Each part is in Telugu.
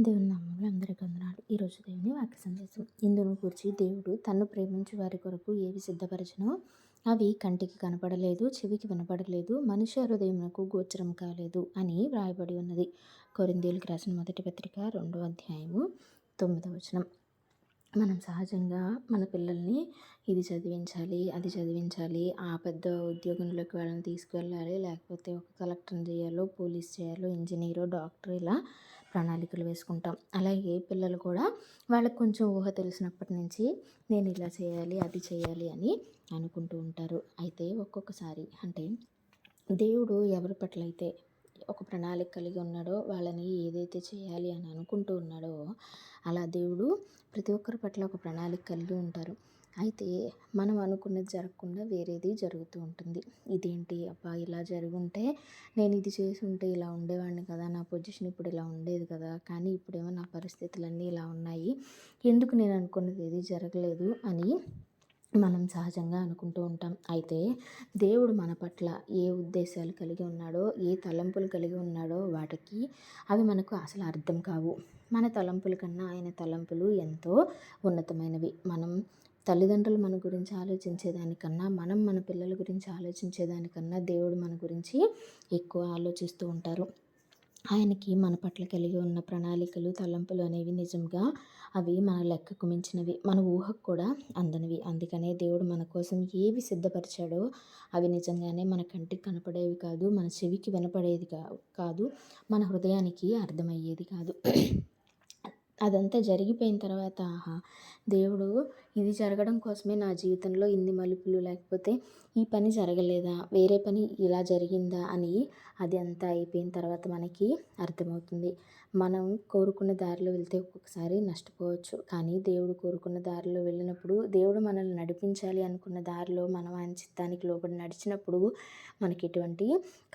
దేవుని నామములో అందరికీ వందనాలు. ఈరోజు దేవుని వాక్య సందేశం. ఇందును గూర్చి దేవుడు తన్ను ప్రేమించు వారి కొరకు ఏవి సిద్ధపరచునో అవి కంటికి కనపడలేదు, చెవికి వినపడలేదు, మనుష్య హృదయమునకు గోచరం కాలేదు అని వ్రాయబడి ఉన్నది. కొరింథీయులకు రాసిన మొదటి పత్రిక 2వ అధ్యాయము 9వ వచనం. మనం సహజంగా మన పిల్లల్ని ఇది చదివించాలి, అది చదివించాలి, ఆ పెద్ద ఉద్యోగంలోకి వాళ్ళని తీసుకువెళ్ళాలి, లేకపోతే ఒక కలెక్టర్ని చేయాలో, పోలీస్ చేయాలో, ఇంజనీరో, డాక్టర్ ఇలా ప్రణాళికలు వేసుకుంటాం. అలాగే పిల్లలు కూడా వాళ్ళకి కొంచెం ఊహ తెలిసినప్పటి నుంచి నేను ఇలా చేయాలి, అది చేయాలి అని అనుకుంటూ ఉంటారు. అయితే ఒక్కొక్కసారి అంటే దేవుడు ఎవరి పట్ల అయితే ఒక ప్రణాళిక కలిగి ఉన్నాడో, వాళ్ళని ఏదైతే చేయాలి అని అనుకుంటూ ఉన్నాడో, అలా దేవుడు ప్రతి ఒక్కరి పట్ల ఒక ప్రణాళిక కలిగి ఉంటారు. అయితే మనం అనుకున్నది జరగకుండా వేరేది జరుగుతూ ఉంటుంది. ఇదేంటి అబ్బా, ఇలా జరుగుంటే నేను ఇది చేసి ఉంటే ఇలా ఉండేవాడిని కదా, నా పొజిషన్ ఇప్పుడు ఇలా ఉండేది కదా, కానీ ఇప్పుడేమో నా పరిస్థితులన్నీ ఇలా ఉన్నాయి, ఎందుకు నేను అనుకున్నది ఏది జరగలేదు అని మనం సహజంగా అనుకుంటూ ఉంటాం. అయితే దేవుడు మన పట్ల ఏ ఉద్దేశాలు కలిగి ఉన్నాడో, ఏ తలంపులు కలిగి ఉన్నాడో వాటికి అవి మనకు అసలు అర్థం కావు. మన తలంపుల కన్నా ఆయన తలంపులు ఎంతో ఉన్నతమైనవి. మనం తల్లిదండ్రులు మన గురించి ఆలోచించేదానికన్నా, మనం మన పిల్లల గురించి ఆలోచించేదానికన్నా దేవుడు మన గురించి ఎక్కువ ఆలోచిస్తూ ఉంటారు. ఆయనకి మన పట్ల కలిగి ఉన్న ప్రణాళికలు, తలంపులు అనేవి నిజంగా అవి మన లెక్కకు మించినవి, మన ఊహకు కూడా అందనివి. అందుకనే దేవుడు మన కోసం ఏవి సిద్ధపరిచాడో అవి నిజంగానే మన కంటికి కనపడేవి కాదు, మన చెవికి వినపడేది కాదు, మన హృదయానికి అర్థమయ్యేది కాదు. అదంతా జరిగిపోయిన తర్వాత దేవుడు ఇది జరగడం కోసమే నా జీవితంలో ఇన్ని మలుపులు, లేకపోతే ఈ పని జరగలేదా, వేరే పని ఇలా జరిగిందా అని అది అంతా అయిపోయిన తర్వాత మనకి అర్థమవుతుంది. మనం కోరుకున్న దారిలో వెళ్తే ఒక్కొక్కసారి నష్టపోవచ్చు, కానీ దేవుడు కోరుకున్న దారిలో వెళ్ళినప్పుడు, దేవుడు మనల్ని నడిపించాలి అనుకున్న దారిలో మనం ఆయన చిత్తానికి లోబడి నడిచినప్పుడు మనకి ఎటువంటి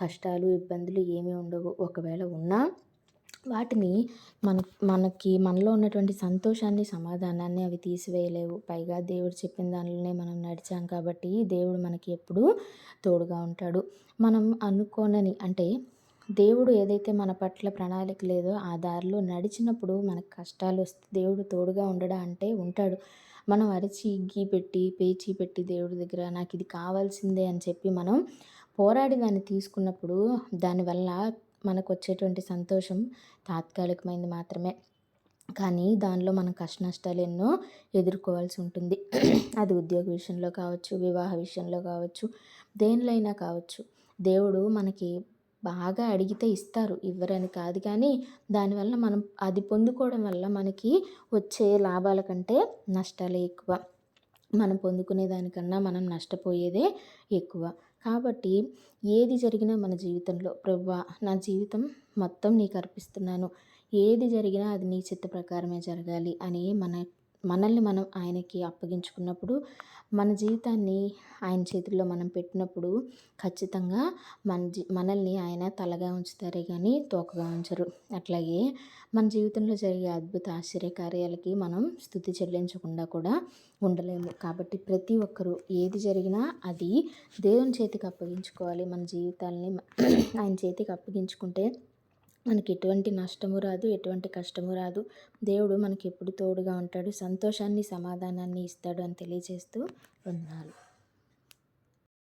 కష్టాలు, ఇబ్బందులు ఏమీ ఉండవు. ఒకవేళ ఉన్నా వాటిని మనలో ఉన్నటువంటి సంతోషాన్ని, సమాధానాన్ని అవి తీసివేయలేవు. పైగా దేవుడు చెప్పిన దానిలోనే మనం నడిచాం కాబట్టి దేవుడు మనకి ఎప్పుడూ తోడుగా ఉంటాడు. మనం అనుకోనని అంటే దేవుడు ఏదైతే మన పట్ల ప్రణాళిక లేదో ఆ దారిలో నడిచినప్పుడు మనకు కష్టాలు వస్తే దేవుడు తోడుగా ఉండడా అంటే ఉంటాడు. మనం అరిచి పెట్టి పేచీ పెట్టి దేవుడి దగ్గర నాకు ఇది కావాల్సిందే అని చెప్పి మనం పోరాడి దాన్ని తీసుకున్నప్పుడు దానివల్ల మనకు వచ్చేటువంటి సంతోషం తాత్కాలికమైనది మాత్రమే. కానీ దానిలో మనం కష్ట నష్టాలు ఎన్నో ఎదుర్కోవాల్సి ఉంటుంది. అది ఉద్యోగ విషయంలో కావచ్చు, వివాహ విషయంలో కావచ్చు, దేనిలో కావచ్చు. దేవుడు మనకి బాగా అడిగితే ఇస్తారు, ఇవ్వరని కాదు, కానీ దానివల్ల మనం అది పొందుకోవడం వల్ల మనకి వచ్చే లాభాల కంటే నష్టాలే ఎక్కువ. మనం పొందుకునే దానికన్నా మనం నష్టపోయేదే ఎక్కువ. కాబట్టి ఏది జరిగినా మన జీవితంలో ప్రభువా నా జీవితం మొత్తం నీకు అర్పిస్తున్నాను, ఏది జరిగినా అది నీ చిత్త ప్రకారమే జరగాలి అని మనల్ని మనం ఆయనకి అప్పగించుకున్నప్పుడు, మన జీవితాన్ని ఆయన చేతుల్లో మనం పెట్టినప్పుడు ఖచ్చితంగా మనల్ని ఆయన తలగా ఉంచుతారే కానీ తోకగా ఉంచరు. అట్లాగే మన జీవితంలో జరిగే అద్భుత ఆశ్చర్య కార్యాలకి మనం స్తుతి చెల్లించకుండా కూడా ఉండలేము. కాబట్టి ప్రతి ఒక్కరూ ఏది జరిగినా అది దేవుని చేతికి అప్పగించుకోవాలి. మన జీవితాలని ఆయన చేతికి అప్పగించుకుంటే మనకి ఎటువంటి నష్టము రాదు, ఎటువంటి కష్టము రాదు. దేవుడు మనకి ఎప్పుడు తోడుగా ఉంటాడు, సంతోషాన్ని, సమాధానాన్ని ఇస్తాడు అని తెలియజేస్తూ వందనాలు.